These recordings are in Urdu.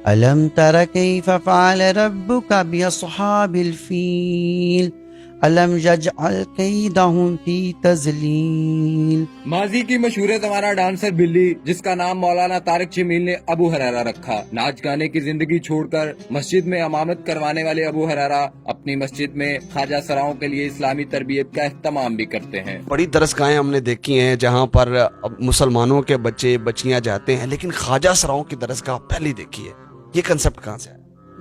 ألم تر كيف فعل ربك بأصحاب الفيل ألم يجعل كيدهم في تضليل. ماضی کی مشہور زمانہ ڈانسر بلی، جس کا نام مولانا طارق جمیل نے ابو ہریرہ رکھا، ناچ گانے کی زندگی چھوڑ کر مسجد میں امامت کروانے والے ابو ہریرہ اپنی مسجد میں خواجہ سراؤں کے لیے اسلامی تربیت کا اہتمام بھی کرتے ہیں۔ بڑی درسگاہیں ہم نے دیکھی ہیں جہاں پر مسلمانوں کے بچے بچیاں جاتے ہیں، لیکن خواجہ سراؤں کی درسگاہ پہلی دیکھی ہے، یہ کنسپٹ کہاں سے ہے؟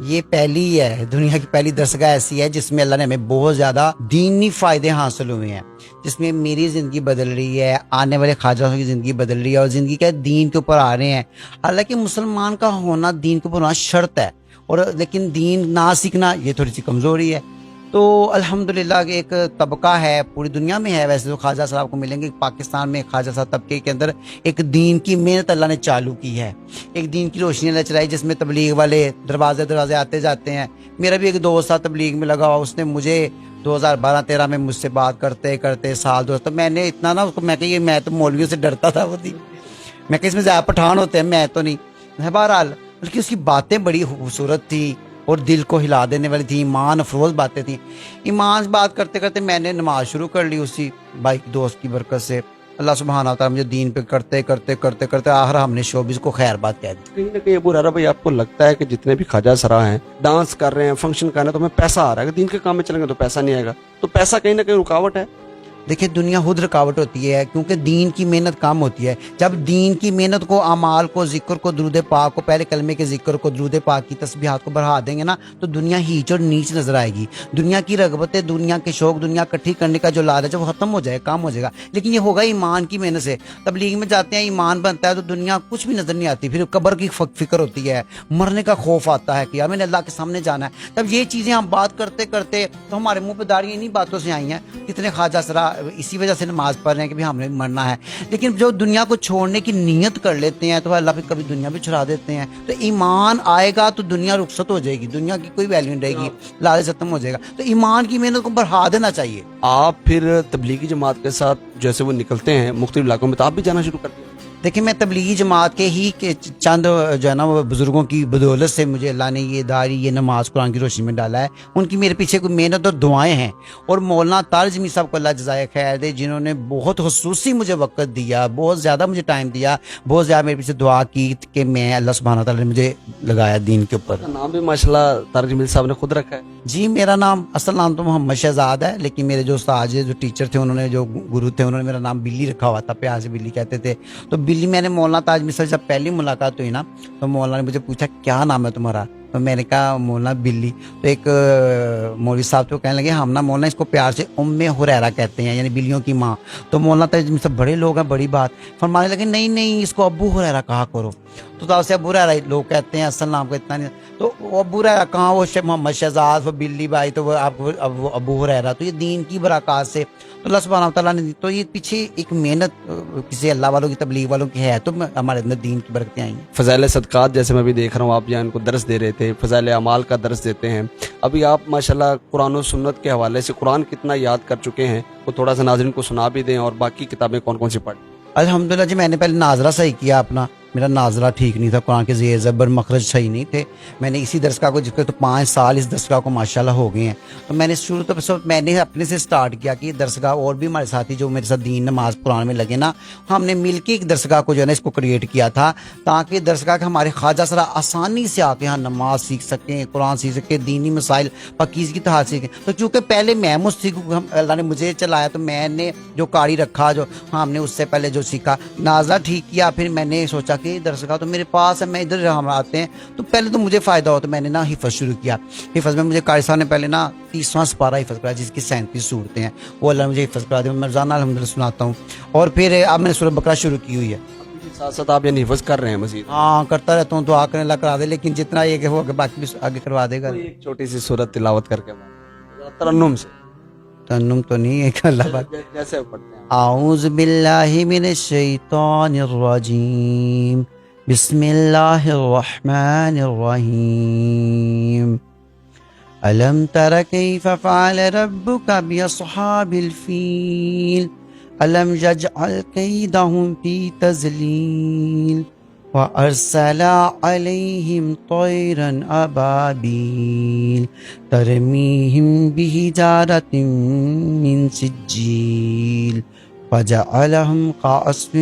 یہ پہلی ہے، دنیا کی پہلی درسگاہ ایسی ہے جس میں اللہ نے ہمیں بہت زیادہ دینی فائدے حاصل ہوئے ہیں، جس میں میری زندگی بدل رہی ہے، آنے والے خواجہ کی زندگی بدل رہی ہے، اور زندگی کے دین کے اوپر آ رہے ہیں۔ حالانکہ مسلمان کا ہونا دین کے اوپر ہونا شرط ہے، اور لیکن دین نہ سیکھنا یہ تھوڑی سی کمزوری ہے۔ تو الحمدللہ ایک طبقہ ہے، پوری دنیا میں ہے ویسے تو خواجہ صاحب کو ملیں گے، پاکستان میں خواجہ صاحب طبقے کے اندر ایک دین کی محنت اللہ نے چالو کی ہے، ایک دین کی روشنی اللہ چلائی، جس میں تبلیغ والے دروازے آتے جاتے ہیں۔ میرا بھی ایک دوست تھا تبلیغ میں لگا ہوا، اس نے مجھے 2012-13 میں مجھ سے بات کرتے کرتے سال دو، تو میں نے اتنا نا اس کو میں کہ میں تو مولویوں سے ڈرتا تھا، وہ تھی میں کہ اس میں زیادہ پٹھان ہوتے ہیں، میں تو نہیں۔ بہرحال بلکہ اس کی باتیں بڑی خوبصورت تھی اور دل کو ہلا دینے والی تھی، ایمان افروز باتیں تھیں۔ ایمان سے بات کرتے کرتے میں نے نماز شروع کر لی اسی بھائی دوست کی برکت سے۔ اللہ سبحانہ و تعالیٰ مجھے دین پہ کرتے آخر ہم نے شوبز کو خیر بات کہہ دی۔ کہیں نہ کہیں ابو ہریرہ بھائی آپ کو لگتا ہے کہ جتنے بھی خواجہ سرا ہیں ڈانس کر رہے ہیں، فنکشن کر رہے ہیں، تو ہمیں پیسہ آ رہا ہے، اگر دین کے کام میں چلیں گے تو پیسہ نہیں آئے گا، تو پیسہ کہیں نہ کہیں رکاوٹ ہے؟ دیکھیں دنیا خود رکاوٹ ہوتی ہے، کیونکہ دین کی محنت کم ہوتی ہے۔ جب دین کی محنت کو، اعمال کو، ذکر کو، درود پاک کو، پہلے کلمے کے ذکر کو، درود پاک کی تسبیحات کو بڑھا دیں گے نا، تو دنیا ہیچ اور نیچ نظر آئے گی۔ دنیا کی رغبتیں، دنیا کے شوق، دنیا اکٹھی کرنے کا جو لاد ہے جو ختم ہو جائے، کام ہو جائے گا، لیکن یہ ہوگا ایمان کی محنت سے۔ تبلیغ میں جاتے ہیں، ایمان بنتا ہے تو دنیا کچھ بھی نظر نہیں آتی، پھر قبر کی فکر ہوتی ہے، مرنے کا خوف آتا ہے کہ یار میں نے اللہ کے سامنے جانا ہے۔ تب یہ چیزیں ہم بات کرتے کرتے تو ہمارے منہ پہ داڑھی انہی باتوں سے آئی ہیں۔ کتنے خواجہ سرا اسی وجہ سے نماز پڑھ رہے ہیں کہ بھی ہم نے مرنا ہے، لیکن جو دنیا کو چھوڑنے کی نیت کر لیتے ہیں تو اللہ پھر کبھی دنیا بھی چھڑا دیتے ہیں۔ تو ایمان آئے گا تو دنیا رخصت ہو جائے گی، دنیا کی کوئی ویلیو نہیں رہے گی، لالچ ختم ہو جائے گا۔ تو ایمان کی محنت کو بڑھا دینا چاہیے۔ آپ پھر تبلیغی جماعت کے ساتھ جیسے وہ نکلتے ہیں مختلف علاقوں میں، تو آپ بھی جانا شروع کر دیا؟ دیکھیں میں تبلیغی جماعت کے ہی چند جو ہے نا وہ بزرگوں کی بدولت سے مجھے اللہ نے یہ داڑھی، یہ نماز قرآن کی روشنی میں ڈالا ہے۔ ان کی میرے پیچھے کوئی محنت اور دعائیں ہیں، اور مولانا طارق جمیل صاحب کو اللہ جزائے خیر دے، جنہوں نے بہت خصوصی مجھے وقت دیا، بہت زیادہ مجھے ٹائم دیا، بہت زیادہ میرے پیچھے دعا کی کہ میں اللہ سبحانہ تعالیٰ نے مجھے لگایا دین کے اوپر۔ نام بھی ماشاءاللہ طارق جمیل صاحب نے خود رکھا ہے؟ جی میرا نام اصل نام تو محمد شہزاد ہے، لیکن میرے جو استاد جو ٹیچر تھے، انہوں نے جو گرو تھے، انہوں نے میرا نام بلی رکھا ہوا تھا، پیار سے بلی کہتے تھے۔ تو بلی میں نے مولانا تاج مصر جب پہلی ملاقات ہوئی نا، تو مولانا نے مجھے پوچھا کیا نام ہے تمہارا، تو میں نے کہا مولانا بلی۔ تو ایک مولوی صاحب تو کہنے لگے ہم نا مولانا اس کو پیار سے ام ہریرہ کہتے ہیں، یعنی بلیوں کی ماں۔ تو مولانا تاج مصر بڑے لوگ ہیں، بڑی بات، فرمانے لگے نہیں اس کو ابو ہریرہ کہا کرو۔ تو تب سے ابو ہریرہ لوگ کہتے ہیں، اصل نام کا اتنا نہیں۔ تو ابو ہریرہ کہاں، وہ محمد شہزاد، وہ بلی بھائی، تو وہ آپ ابو ہریرہ، تو یہ دین کی برکات سے تو اللہ سبحانہ تعالیٰ نے، تو یہ پیچھے ایک محنت کسی اللہ والوں کی، تبلیغ والوں کی ہے، تو ہمارے اندر دین کی برکتیں آئی ہیں۔ فضائل صدقات جیسے میں بھی دیکھ رہا ہوں آپ یہاں ان کو درس دے رہے تھے، فضائل اعمال کا درس دیتے ہیں۔ ابھی آپ ماشاءاللہ قرآن و سنت کے حوالے سے قرآن کتنا یاد کر چکے ہیں، وہ تھوڑا سا ناظرین کو سنا بھی دیں، اور باقی کتابیں کون کون سی پڑھ؟ الحمدللہ جی میں نے پہلے ناظرہ صحیح کیا اپنا، میرا ناظرہ ٹھیک نہیں تھا، قرآن کے زیر زبر مخرج صحیح نہیں تھے۔ میں نے اسی درسگاہ کو جس کے تو 5 سال اس درسگاہ کو ماشاءاللہ ہو گئے ہیں، تو میں نے شروع تو میں نے اپنے سے سٹارٹ کیا کہ یہ درسگاہ اور بھی ہمارے ساتھی جو میرے ساتھ دین نماز قرآن میں لگے نا، ہم نے مل کے ایک درسگاہ کو جو ہے نا اس کو کریٹ کیا تھا، تاکہ درسگاہ کے ہمارے خواجہ سرا آسانی سے آ کے یہاں نماز سیکھ سکیں، قرآن سیکھ سکیں، دینی مسائل پاکیزگی کی طرح سیکھیں۔ تو چونکہ پہلے میں مجھ اللہ نے مجھے چلایا، تو میں نے جو قاری رکھا، جو ہم نے اس سے پہلے جو سیکھا، نازلہ ٹھیک کیا، پھر میں نے سوچا کہ درسگاہ تو میرے پاس ہے، میں ادھر ہم آتے ہیں تو پہلے تو مجھے فائدہ ہو، تو میں نے نا حفظ شروع کیا۔ حفظ میں مجھے قاری صاحب نے پہلے نا 30واں سپارہ حفظ کرا، جس کی 37 صورتیں ہیں، وہ اللہ نے مجھے حفظ کرا دیا، میں روزانہ الحمدللہ سناتا ہوں۔ اور پھر اب میں نے سورۃ بقرہ شروع کی ہوئی ہے۔ ساتھ ساتھ آپ یعنی حفظ کر رہے ہیں مزید؟ ہاں کرتا رہتا ہوں، دعا کرنے اللہ کرا دے، لیکن جتنا یہ کہ ہو کہ باقی بھی آگے کروا دے گا۔ ایک چھوٹی سی سورت تلاوت کر کے ترنم سے، ترنم تو نہیں ہے، اللہ بات جیسے پڑھتے ہیں۔ اعوذ باللہ من الشیطان الرجیم، بسم اللہ الرحمن الرحیم، ألم تر كيف فعل ربك بأصحاب الفيل ألم يجعل كيدهم في تضليل وَأَرْسَلَ عَلَيْهِمْ طَيْرًا أَبَابِيلَ تَرْمِيهِمْ بِحِجَارَةٍ مِّن سِجِّيلٍ فَجَعَلَهُمْ كَعَصْفٍ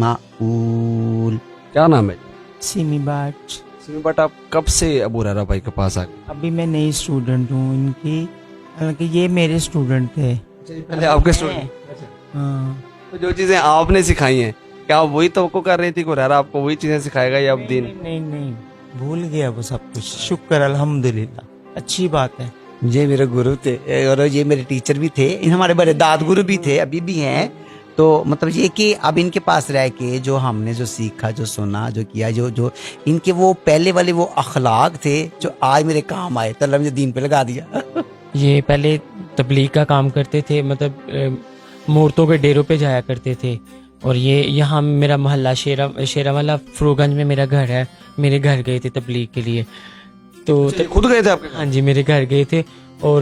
مَّأْكُولٍ. کیا نام ہے؟ Semi Bat. سمی بٹ آپ کب سے ابو ہریرہ بھائی کے پاس آ گئے؟ ابھی میں نئی اسٹوڈنٹ ہوں ان کی، حالانکہ یہ میرے اسٹوڈنٹ تھے. پہلے آپ کے اسٹوڈنٹ؟ ہاں. تو جو چیزیں آپ نے سکھائی ہیں کیا آپ وہی توقع کر رہی تھی کہ ہریرہ آپ کو وہی چیزیں سکھائے گا یا اب دین؟ نہیں بھول گیا وہ سب کچھ. شکر الحمدللہ، اچھی بات ہے. یہ میرے گرو تھے اور یہ میرے ٹیچر بھی تھے، ہمارے بڑے داد گرو بھی تھے، ابھی بھی ہیں. تو مطلب یہ کہ اب ان کے پاس رہ کے جو ہم نے جو سیکھا، جو سنا، جو کیا، جو ان کے وہ پہلے والے وہ اخلاق تھے جو آج میرے کام آئے، تو اللہ مجھے دین پہ لگا دیا. یہ پہلے تبلیغ کا کام کرتے تھے، مطلب مورتوں کے ڈیروں پہ جایا کرتے تھے. اور یہ یہاں میرا محلہ شیرہ والا فروغ گنج میں میرا گھر ہے. میرے گھر گئے تھے تبلیغ کے لیے. تو خود گئے تھے آپ کے؟ ہاں جی، میرے گھر گئے تھے اور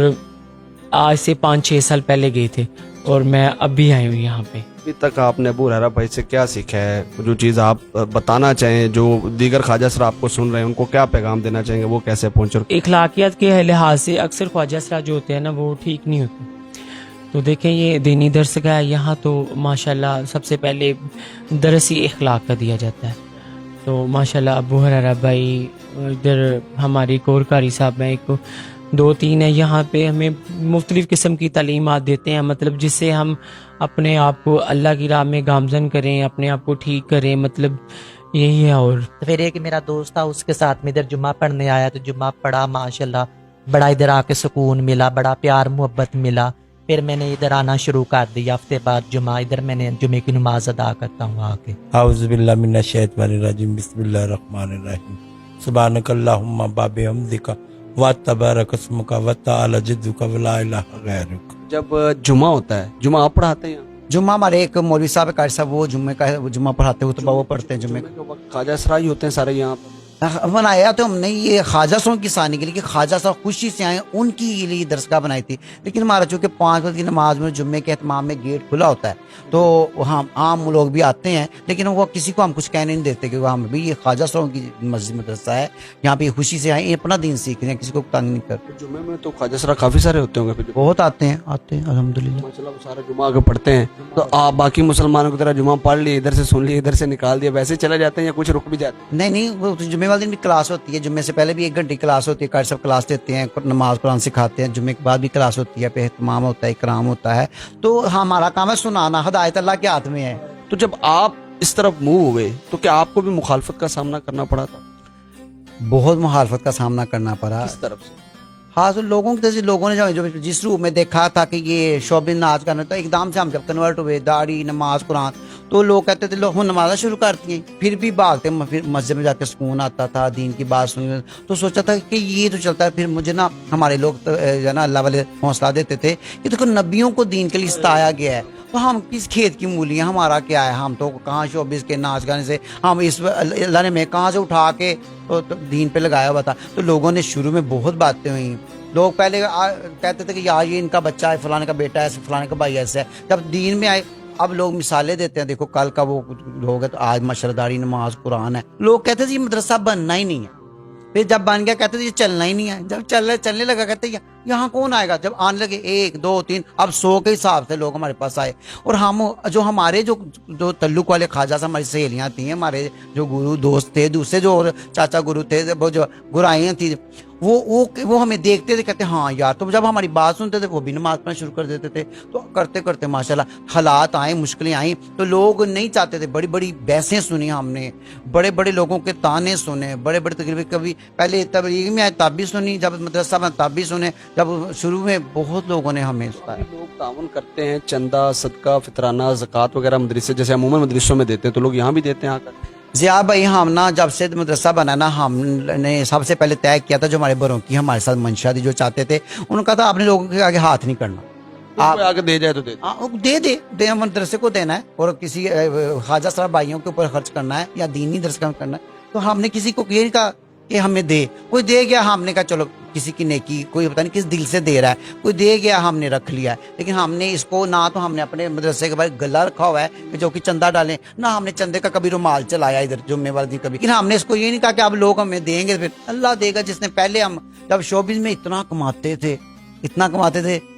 آج سے 5-6 سال پہلے گئے تھے اور میں اب بھی آئی ہوں یہاں پہ. ابھی تک آپ نے ابو ہریرہ بھائی سے کیا سیکھا ہے؟ جو چیز آپ بتانا چاہیں، جو دیگر خواجہ سرا آپ کو سن رہے ہیں ان کو کیا پیغام دینا چاہیں گے، وہ کیسے پہنچے؟ اخلاقیات کے لحاظ سے اکثر خواجہ سرا جو ہوتے ہیں نا وہ ٹھیک نہیں ہوتے. تو دیکھیں یہ دینی درس کا ہے یہاں، تو ماشاءاللہ سب سے پہلے درس ہی اخلاق کا دیا جاتا ہے. تو ماشاءاللہ ابو ہریرہ بھائی، ادھر ہماری کور قاری صاحب ہیں، 1-2-3 ہیں یہاں پہ، ہمیں مختلف قسم کی تعلیمات دیتے ہیں، مطلب جس سے ہم اپنے آپ کو اللہ کی راہ میں گامزن کریں، اپنے آپ کو ٹھیک کریں، مطلب یہی ہے. اور پھر ایک میرا دوست تھا، اس کے ساتھ میں ادھر جمعہ پڑھنے آیا تو جمعہ پڑھا، ماشاءاللہ بڑا ادھر آ کے سکون ملا، بڑا پیار محبت ملا. پھر میں نے ادھر آنا شروع کر دیا، ہفتے بعد جمعہ ادھر میں نے جمعے کی نماز ادا کرتا ہوں آ کے. اعوذ باللہ من الشیطان الرجیم، بسم اللہ الرحمن الرحیم. سبحانک اللہم بحمدک وتبارک اسمک وتعالی جدک ولا الہ غیرک. جب جمعہ ہوتا ہے، جمعہ آپ پڑھاتے ہیں؟ جمعہ ہمارے ایک مولوی صاحب قاری صاحب وہ جمعہ پڑھاتے ہوتے وہ پڑھتے ہیں جمعے کے وقت خواجہ سرا ہی ہوتے ہیں سارے یہاں پر. بنایا تو ہم نے یہ خواجہ صاحب کی ثانی کے لیے کہ خواجہ صاحب خوشی سے آئے، ان کی لیے درسگاہ بنائی تھی. لیکن ہمارا چونکہ 5 وقت کی نماز میں جمعے کے اہتمام میں گیٹ کھلا ہوتا ہے تو ہم عام لوگ بھی آتے ہیں، لیکن وہ کسی کو ہم کچھ کہنے نہیں دیتے کہ ہم بھی یہ خواجہ صاحب کی مسجد مدرسہ ہے، یہاں پہ خوشی سے آئے، اپنا دین سیکھ رہے ہیں، کسی کو تنگ نہیں کرتے. جمعے میں تو خواجہ سرا کافی سارے ہوتے ہوں گے؟ بہت آتے ہیں الحمدللہ. ماشاءاللہ وہ سارے جمعہ کے پڑھتے ہیں. تو آپ باقی مسلمانوں کی طرح جمعہ پڑھ لیے، ادھر سے سن لیے، ادھر سے نکال دیا، ویسے چلے جاتے ہیں یا کچھ رک بھی جاتے ہیں؟ نہیں، وہ جمعے والے دن بھی کلاس ہوتی ہے، جمعے سے پہلے بھی 1 گھنٹے کلاس ہوتی ہے، قاری صاحب کلاس دیتے ہیں، نماز قرآن سکھاتے ہیں. جمعے کے بعد بھی کلاس ہوتی ہے، پہ اہتمام ہوتا ہے، اکرام ہوتا ہے. تو ہمارا کام ہے سنانا، ہدایت اللہ کے ہاتھ میں ہے. تو جب آپ اس طرف موو ہوئے تو کیا آپ کو بھی مخالفت کا سامنا کرنا پڑا تھا؟ بہت مخالفت کا سامنا کرنا پڑا. کس طرف سے؟ ہاں، تو لوگوں کی لوگوں نے جو جس روح میں دیکھا تھا کہ یہ شعبے ناچ کرنا، تو ایک دم سے ہم جب کنورٹ ہوئے، داڑھی، نماز قرآن، تو لوگ کہتے تھے لوگ نمازیں شروع کرتی ہیں، پھر بھی بھاگتے، پھر مسجد میں جا کے سکون آتا تھا، دین کی بات سننے. تو سوچا تھا کہ یہ تو چلتا ہے. پھر مجھے نا ہمارے لوگ جو ہے نا اللہ والے حوصلہ دیتے تھے کہ دیکھو نبیوں کو دین کے لیے ستایا گیا ہے، تو ہم کس کھیت کی مولیاں، ہمارا کیا ہے، ہم تو کہاں شوبز کے ناچ گانے سے، ہم اس اللہ نے میں کہاں سے اٹھا کے تو دین پہ لگایا ہوا تھا. تو لوگوں نے شروع میں بہت باتیں ہوئیں. لوگ پہلے کہتے تھے کہ یار یہ ان کا بچہ ہے، فلانے کا بیٹا ہے، فلانے کا بھائی ایسا ہے. جب دین میں آئے اب لوگ مثالیں دیتے ہیں، دیکھو کل کا وہ لوگ ہے تو آج ماشاءاللہ داڑھی، نماز قرآن ہے. لوگ کہتے تھے یہ مدرسہ بننا ہی نہیں ہے، پھر جب بن گیا کہتے تھے یہ چلنا ہی نہیں ہے. جب چلنے لگا کہتے ہیں یہاں کون آئے گا. جب آنے لگے 1 2 3 اب 100 کے حساب سے لوگ ہمارے پاس آئے. اور ہم جو ہمارے جو تعلق والے خواجہ سے ہماری سہیلیاں تھیں، ہمارے جو گرو دوست تھے، دوسرے جو چاچا گرو تھے، وہ جو گرائیاں تھیں، وہ ہمیں دیکھتے تھے، کہتے ہاں یار. تو جب ہماری بات سنتے تھے وہ بھی نماز پڑھنا شروع کر دیتے تھے. تو کرتے کرتے ماشاءاللہ حالات آئیں، مشکلیں آئیں، تو لوگ نہیں چاہتے تھے. بڑی بڑی بحثیں سنی ہم نے، بڑے بڑے لوگوں کے تانے سنے، بڑے بڑے تقریباً کبھی پہلے تبلیغ میں آئے تب بھی سنی، جب مدرسہ میں تب بھی سنے. جب شروع میں بہت لوگوں نے ہمیں ستایا. لوگ تعاون کرتے ہیں، چندہ، صدقہ، فطرانہ، زکوٰۃ وغیرہ مدرسے جیسے عموماً مدرسوں میں دیتے ہیں، تو لوگ یہاں بھی دیتے ہیں آ کر. ضیاء بھائی، ہم نا جب سے مدرسہ بنا نا، ہم نے سب سے پہلے طے کیا تھا، جو ہمارے بڑوں کی ہمارے ساتھ منشا تھی، جو چاہتے تھے، انہوں نے کہا تھا اپنے لوگوں کے آگے ہاتھ نہیں کرنا. آپ آگے دے جائے تو دے دے مدرسے کو دینا ہے، اور کسی خواجہ صاحب بھائیوں کے اوپر خرچ کرنا ہے یا دینی درس کرنا ہے. تو ہم نے کسی کو یہ نہیں کہا کہ ہمیں دے. کوئی دے گیا, ہم نے کہا چلو کسی کی نیکی, کوئی پتہ نہیں کس دل سے دے رہا ہے, کوئی دے گیا ہم نے رکھ لیا. لیکن ہم نے اس کو نہ تو ہم نے اپنے مدرسے کے بعد گلا رکھا ہوا ہے کہ جو کہ چندہ ڈالیں, نہ ہم نے چندے کا کبھی رومال چلایا ادھر جمعے والے دن کبھی. لیکن ہم نے اس کو یہ نہیں کہا کہ اب لوگ ہمیں دیں گے, پھر اللہ دے گا. جس نے پہلے ہم جب شوبز میں اتنا کماتے تھے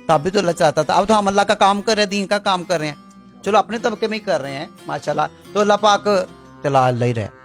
تب بھی تو اللہ چاہتا تھا. اب تو ہم اللہ کا کام کر رہے ہیں, دین کا کام کر رہے ہیں, چلو اپنے طبقے میں ہی کر رہے ہیں ماشاءاللہ. تو اللہ پاک چلا اللہ ہی رہے.